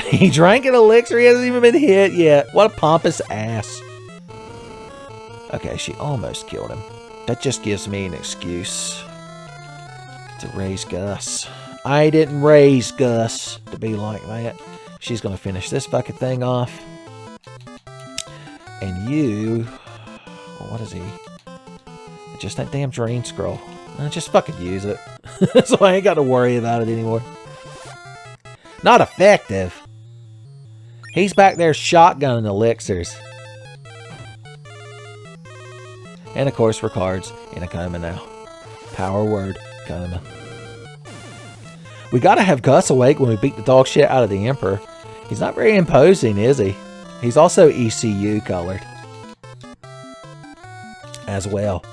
He drank an elixir. He hasn't even been hit yet. What a pompous ass. Okay, she almost killed him. That just gives me an excuse to raise Gus. I didn't raise Gus to be like that. She's going to finish this fucking thing off. And you... Well, what is he? Just that damn drain scroll. Just fucking use it. So I ain't got to worry about it anymore. Not effective. He's back there shotgunning elixirs. And of course, Ricard's in a coma now. Power word, coma. We gotta have Gus awake when we beat the dog shit out of the Emperor. He's not very imposing, is he? He's also ECU colored. As well.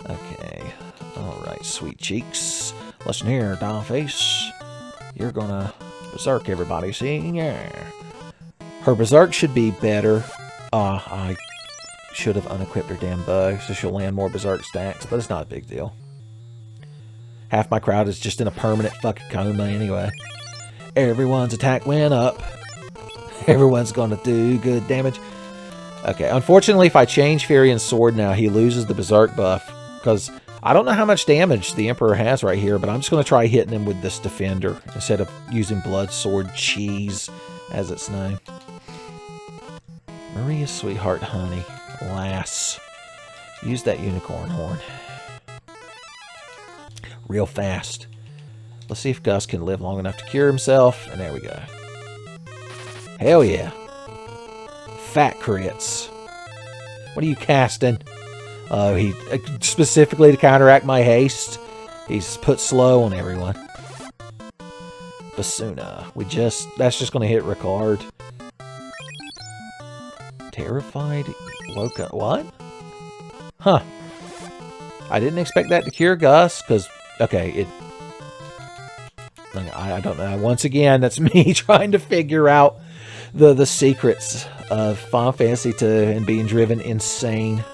Okay. Alright, sweet cheeks. Listen here, dollface. You're gonna berserk everybody, see? Yeah. Her berserk should be better. I should have unequipped her damn bow, so she'll land more berserk stacks, but it's not a big deal. Half my crowd is just in a permanent fucking coma anyway. Everyone's attack went up. Everyone's gonna do good damage. Okay, unfortunately, if I change Furion's sword now, he loses the berserk buff, because I don't know how much damage the Emperor has right here, but I'm just going to try hitting him with this Defender instead of using Blood Sword Cheese, as it's known. Maria's sweetheart, honey. Lass. Use that unicorn horn. Real fast. Let's see if Gus can live long enough to cure himself, and there we go. Hell yeah. Fat crits. What are you casting? Oh, he specifically to counteract my haste. He's put slow on everyone. Basuna. That's just gonna hit Ricard. Terrified Loca. What? Huh. I didn't expect that to cure Gus, because okay, I don't know. Once again, that's me trying to figure out the secrets of Final Fantasy II and being driven insane.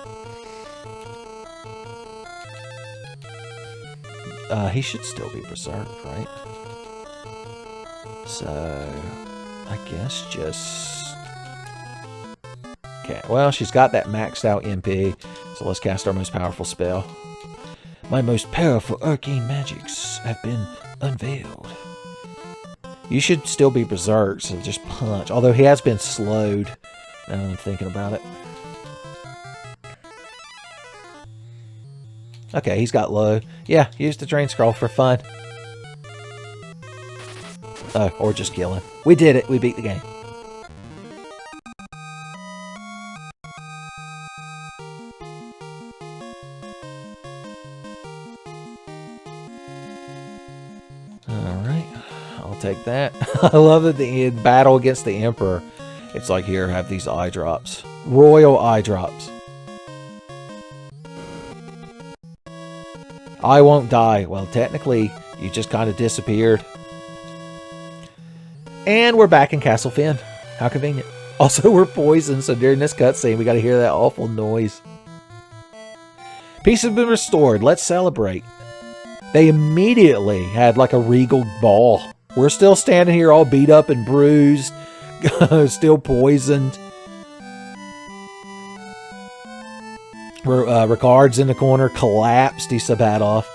He should still be berserk, right? So, I guess just... Okay, well, she's got that maxed out MP, so let's cast our most powerful spell. My most powerful arcane magics have been unveiled. You should still be berserk, so just punch. Although he has been slowed, now that I'm thinking about it. Okay, he's got low. Yeah, use the drain scroll for fun. Oh, or just kill him. We did it. We beat the game. Alright, I'll take that. I love that the battle against the Emperor, it's like, here, have these eye drops. Royal eye drops. I won't die. Well, technically, you just kind of disappeared. And we're back in Castle Finn. How convenient. Also, we're poisoned, so during this cutscene, we got to hear that awful noise. Peace has been restored. Let's celebrate. They immediately had like a regal ball. We're still standing here all beat up and bruised, still poisoned. Ricard's in the corner, collapsed. He spat off.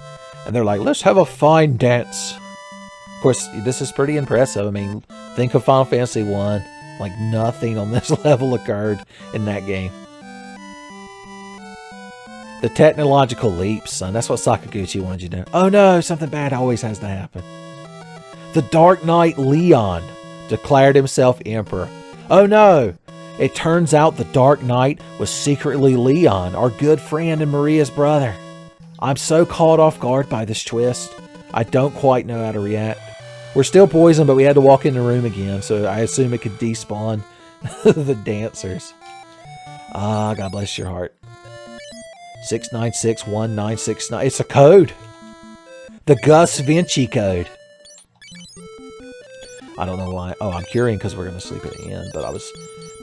And they're like, let's have a fine dance. Of course, this is pretty impressive. I mean, think of Final Fantasy 1. Like, nothing on this level occurred in that game. The technological leaps, son. That's what Sakaguchi wanted you to do. Oh no, something bad always has to happen. The Dark Knight Leon declared himself emperor. Oh no! It turns out the Dark Knight was secretly Leon, our good friend and Maria's brother. I'm so caught off guard by this twist. I don't quite know how to react. We're still poisoned, but we had to walk in the room again, so I assume it could despawn the dancers. Ah, God bless your heart. 6961969. It's a code. The Gusvinci Code. I don't know why. Oh, I'm curing because we're going to sleep at the end, but I was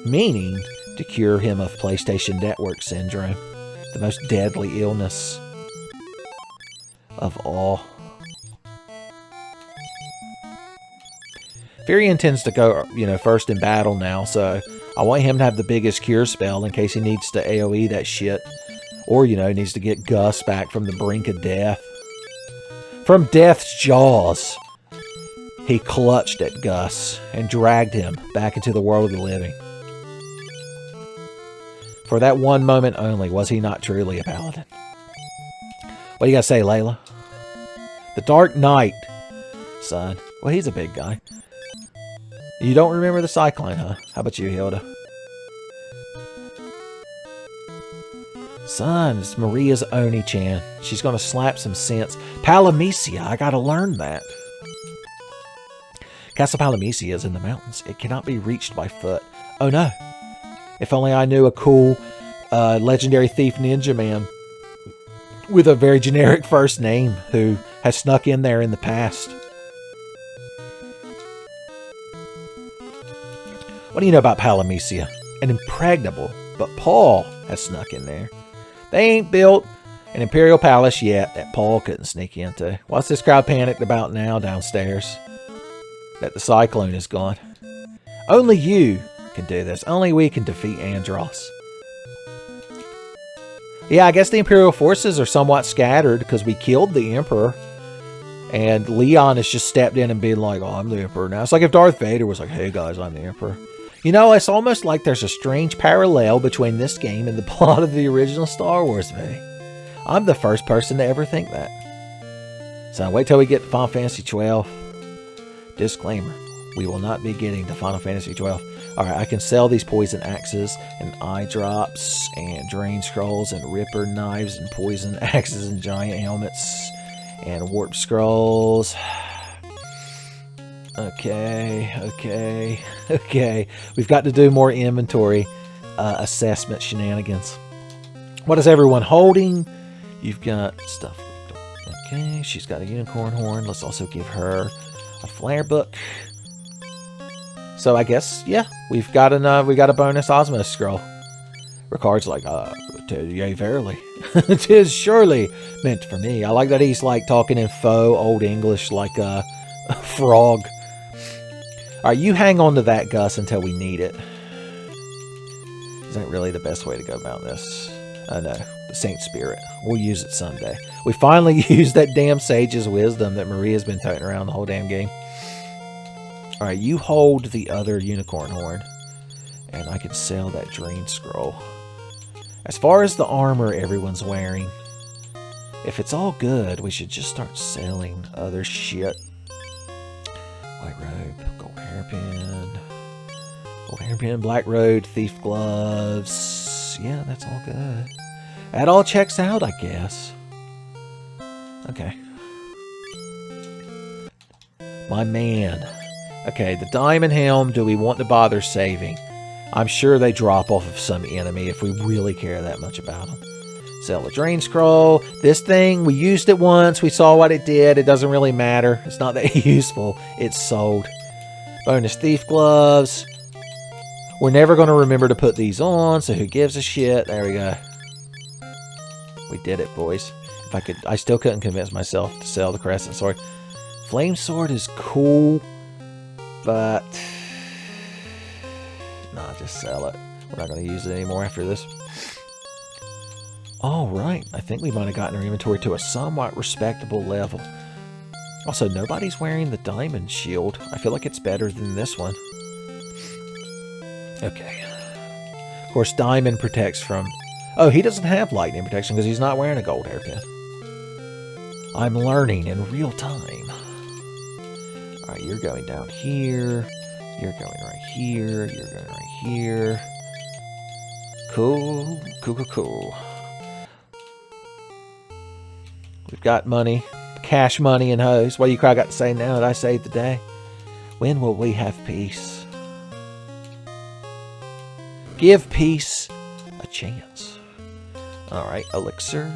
meaning to cure him of PlayStation Network Syndrome. The most deadly illness of all. Firion tends to go, first in battle now, so I want him to have the biggest cure spell in case he needs to AoE that shit. Or, needs to get Gus back from the brink of death. From death's jaws, he clutched at Gus and dragged him back into the world of the living. For that one moment only, was he not truly a paladin? What do you got to say, Layla? The Dark Knight, son. Well, he's a big guy. You don't remember the Cyclone, huh? How about you, Hilda? Son, it's Maria's Oni-chan. She's going to slap some sense. Palamecia, I got to learn that. Castle Palamecia is in the mountains. It cannot be reached by foot. Oh no. If only I knew a cool legendary thief ninja man with a very generic first name who has snuck in there in the past. What do you know about Palamecia? An impregnable, but Paul has snuck in there. They ain't built an imperial palace yet that Paul couldn't sneak into. What's this crowd panicked about now downstairs? That the cyclone is gone. Only you can do this. Only we can defeat Andros. Yeah, I guess the imperial forces are somewhat scattered because we killed the emperor. And Leon has just stepped in and been like, oh, I'm the emperor now. It's like if Darth Vader was like, hey guys, I'm the emperor. It's almost like there's a strange parallel between this game and the plot of the original Star Wars movie. I'm the first person to ever think that. So wait till we get to Final Fantasy 12. Disclaimer, we will not be getting to Final Fantasy 12. Alright, I can sell these poison axes and eye drops and drain scrolls and ripper knives and poison axes and giant helmets and warp scrolls. Okay. We've got to do more inventory assessment shenanigans. What is everyone holding? You've got stuff. Okay, she's got a unicorn horn. Let's also give her a flare book. So I guess, yeah, we've got a bonus Osmos scroll. Ricard's like, yea, verily. 'Tis surely meant for me. I like that he's like talking in faux old English like a frog. Alright, you hang on to that, Gus, until we need it. Isn't really the best way to go about this. I know. The Saint Spirit. We'll use it someday. We finally used that damn Sage's Wisdom that Maria's been toting around the whole damn game. Alright, you hold the other unicorn horn. And I can sell that drain scroll. As far as the armor everyone's wearing, if it's all good, we should just start selling other shit. White robe, gold hairpin, black robe, thief gloves. Yeah, that's all good. That all checks out, I guess. Okay. My man. Okay, the diamond helm, do we want to bother saving? I'm sure they drop off of some enemy if we really care that much about them. Sell a drain scroll. This thing, we used it once. We saw what it did. It doesn't really matter. It's not that useful. It's sold. Bonus thief gloves. We're never going to remember to put these on, so who gives a shit? There we go. We did it, boys. If I could, I still couldn't convince myself to sell the crescent sword. Flame sword is cool, but nah, just sell it. We're not going to use it anymore after this. All right, I think we might have gotten our inventory to a somewhat respectable level. Also, nobody's wearing the diamond shield. I feel like it's better than this one. Okay. Of course, diamond protects from... Oh, he doesn't have lightning protection because he's not wearing a gold hairpin. I'm learning in real time. All right, you're going down here. You're going right here. You're going right here. Cool, cool, cool, cool. We've got money. Cash money and hoes. What do you got to say now that I saved the day? When will we have peace? Give peace a chance. Alright, elixir,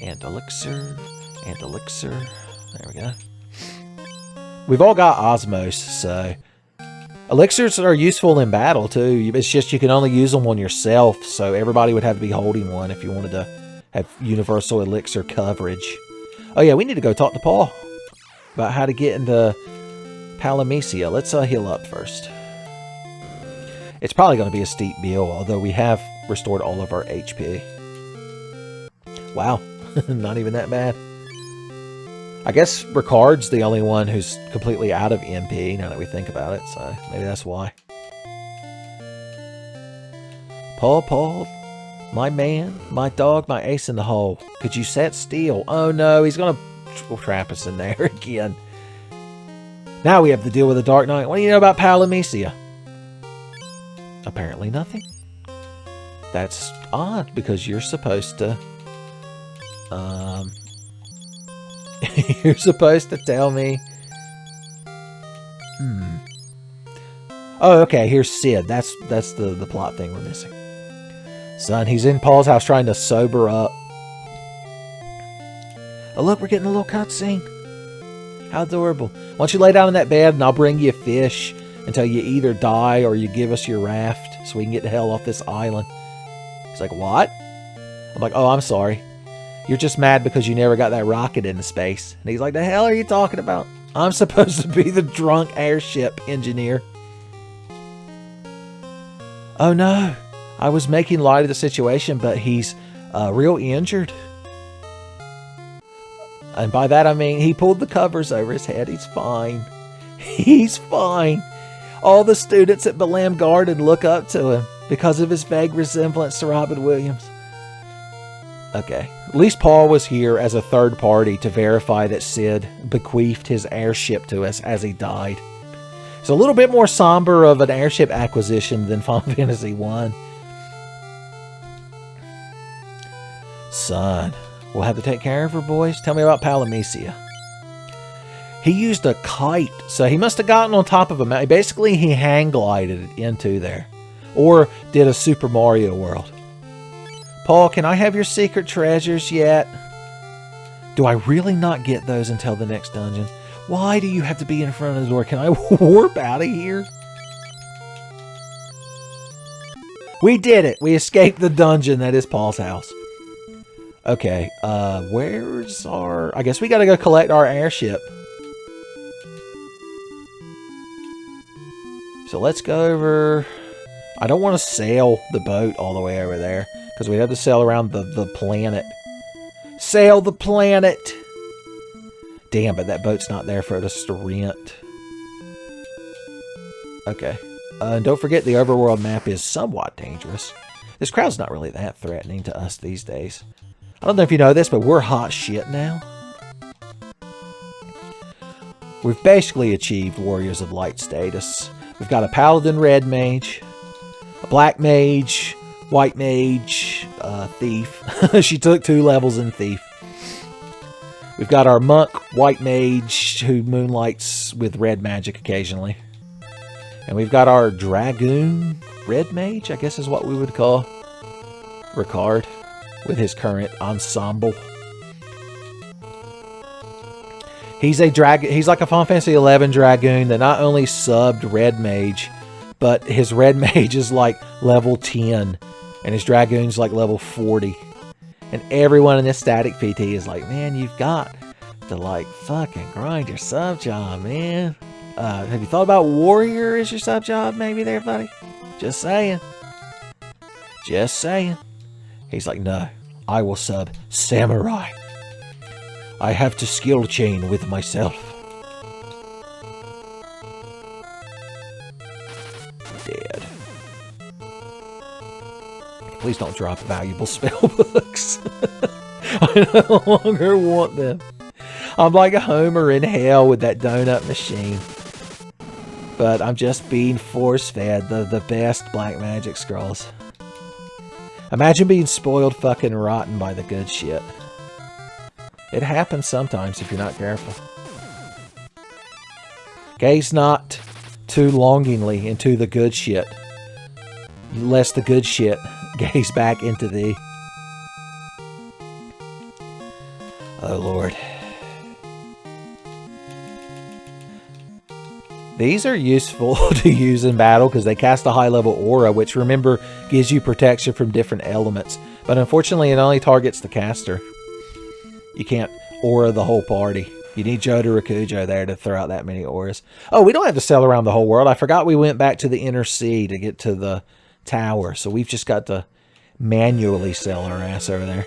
and elixir, and elixir. There we go. We've all got osmos, so... Elixirs are useful in battle, too. It's just you can only use them on yourself, so everybody would have to be holding one if you wanted to have universal elixir coverage. Oh yeah, we need to go talk to Paul about how to get into Palamecia. Let's heal up first. It's probably going to be a steep bill, although we have restored all of our HP. Wow, not even that bad. I guess Ricard's the only one who's completely out of MP, now that we think about it, so maybe that's why. Paul, my man, my dog, my ace in the hole. Could you set still? Oh no, he's gonna trap us in there again. Now we have to deal with the Dark Knight. What do you know about Palamecia? Apparently nothing. That's odd, because you're supposed to... you're supposed to tell me... Oh, okay, here's Sid. That's the plot thing we're missing. Son, he's in Paul's house trying to sober up. Oh, look, we're getting a little cutscene. How adorable. Why don't you lay down in that bed and I'll bring you a fish until you either die or you give us your raft so we can get the hell off this island. He's like, what? I'm like, oh, I'm sorry. You're just mad because you never got that rocket into space. And he's like, the hell are you talking about? I'm supposed to be the drunk airship engineer. Oh no. I was making light of the situation, but he's real injured. And by that I mean he pulled the covers over his head. He's fine. He's fine. All the students at Balam Garden look up to him because of his vague resemblance to Robin Williams. Okay. At least Paul was here as a third party to verify that Sid bequeathed his airship to us as he died. It's a little bit more somber of an airship acquisition than Final Fantasy 1. Son, we'll have to take care of her, boys. Tell me about Palamecia. He used a kite, so he must have gotten on top of a mountain. Basically, he hang glided into there. Or did a Super Mario World. Paul, can I have your secret treasures yet? Do I really not get those until the next dungeon? Why do you have to be in front of the door? Can I warp out of here? We did it. We escaped the dungeon that is Paul's house. Okay, where's our... I guess we gotta go collect our airship. So let's go over... I don't want to sail the boat all the way over there, because we have to sail around the planet. Sail the planet! Damn, but that boat's not there for us to rent. Okay. And don't forget, the overworld map is somewhat dangerous. This crowd's not really that threatening to us these days. I don't know if you know this, but we're hot shit now. We've basically achieved Warriors of Light status. We've got a Paladin Red Mage, a Black Mage, White Mage, Thief. She took 2 levels in Thief. We've got our Monk, White Mage, who moonlights with red magic occasionally. And we've got our Dragoon Red Mage, I guess is what we would call Ricard. with his current ensemble. He's a he's like a Final Fantasy 11 Dragoon that not only subbed Red Mage, but his Red Mage is like level 10 and his Dragoon's like level 40. And everyone in this static PT is like, man, you've got to like fucking grind your sub job, man. Have you thought about Warrior as your sub job maybe there, buddy? Just saying. Just saying. He's like, no, I will sub Samurai. I have to skill chain with myself. Dead. Please don't drop valuable spell books. I no longer want them. I'm like a Homer in hell with that donut machine. But I'm just being force-fed the best black magic scrolls. Imagine being spoiled fucking rotten by the good shit. It happens sometimes if you're not careful. Gaze not too longingly into the good shit, lest the good shit gaze back into thee. Oh Lord. These are useful to use in battle because they cast a high level aura, which remember gives you protection from different elements. But unfortunately it only targets the caster. You can't aura the whole party. You need Jodo Rakujo there to throw out that many auras. Oh, we don't have to sail around the whole world. I forgot we went back to the inner sea to get to the tower. So we've just got to manually sail our ass over there.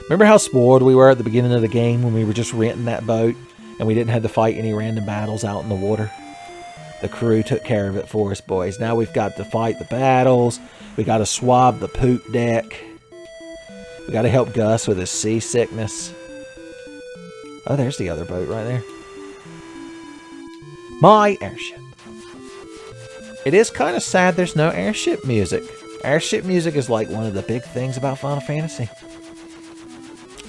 Remember how spoiled we were at the beginning of the game when we were just renting that boat and we didn't have to fight any random battles out in the water? The crew took care of it for us, boys. Now we've got to fight the battles. We got to swab the poop deck. We got to help Gus with his seasickness. Oh, there's the other boat right there. My airship. It is kind of sad there's no airship music. Airship music is like one of the big things about Final Fantasy.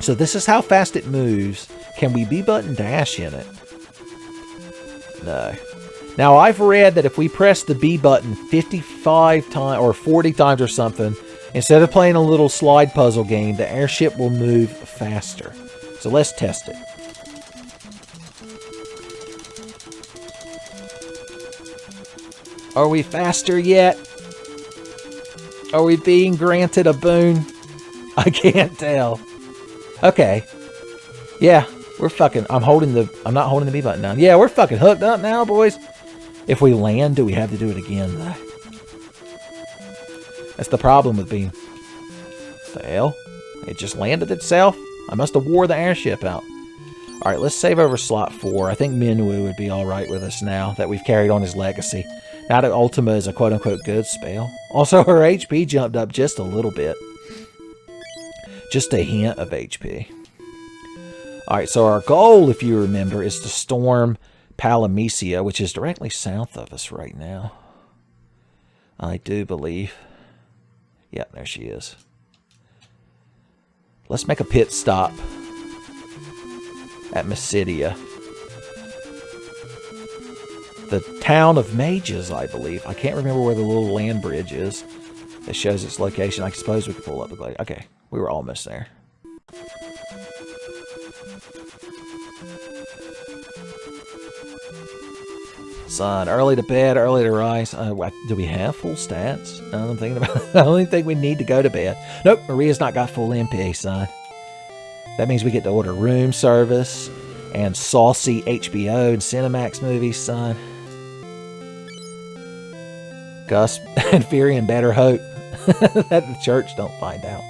So this is how fast it moves. Can we B-button dash in it? No. Now, I've read that if we press the B button 55 times or 40 times or something, instead of playing a little slide puzzle game, the airship will move faster. So let's test it. Are we faster yet? Are we being granted a boon? I can't tell. Okay. Yeah, we're fucking... I'm not holding the B button down. Yeah, we're fucking hooked up now, boys. If we land, do we have to do it again, though? That's the problem with being... The hell? It just landed itself? I must have wore the airship out. Alright, let's save over slot 4. I think Minwu would be alright with us now that we've carried on his legacy. Now that Ultima is a quote-unquote good spell. Also, her HP jumped up just a little bit. Just a hint of HP. Alright, so our goal, if you remember, is to storm Palamecia, which is directly south of us right now. I do believe. Yep, there she is. Let's make a pit stop at Mysidia. The town of mages, I believe. I can't remember where the little land bridge is that shows its location. I suppose we could pull up the glade. Okay, we were almost there. Son, early to bed, early to rise. Do we have full stats? Now I'm thinking about it. I only think we need to go to bed. Nope, Maria's not got full MP, son. That means we get to order room service and saucy HBO and Cinemax movies, son. Gus and Furion better hope that the church don't find out.